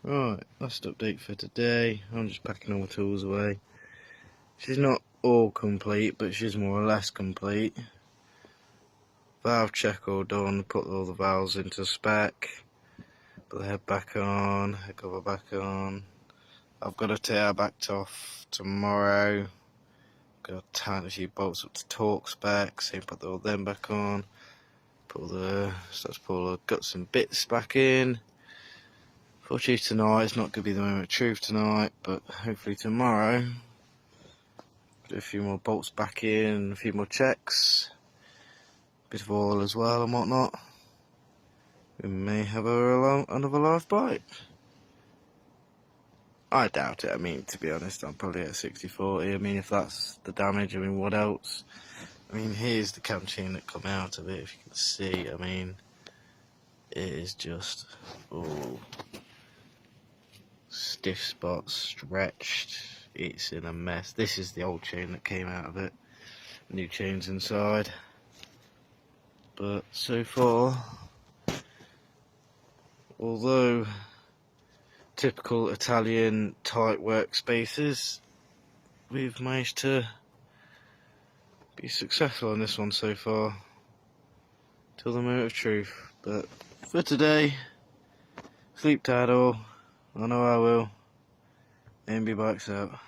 Right, last update for today. I'm just packing all the tools away. She's not all complete, but she's more or less complete. Valve check all done, put all the valves into spec. Put the head back on, head cover back on. I've got to take our back off tomorrow. Got to tighten a few bolts up to torque spec, so put all them back on. Start to pull all the guts and bits back in. Fortunately tonight, it's not going to be the moment of truth tonight, but hopefully tomorrow, do a few more bolts back in, a few more checks, bit of oil as well and whatnot. We may have another live bite. I doubt it. I mean, to be honest, I'm probably at 60-40. I mean, if that's the damage, I mean, what else? I mean, here's the canteen that come out of it, if you can see. I mean, it is just all stiff spots, stretched. It's in a mess. This is the old chain that came out of it. New chains inside. But so far, although typical Italian tight workspaces, we've managed to be successful on this one so far, till the moment of truth. But for today, sleep tight all. I know I will. AMB bikes out.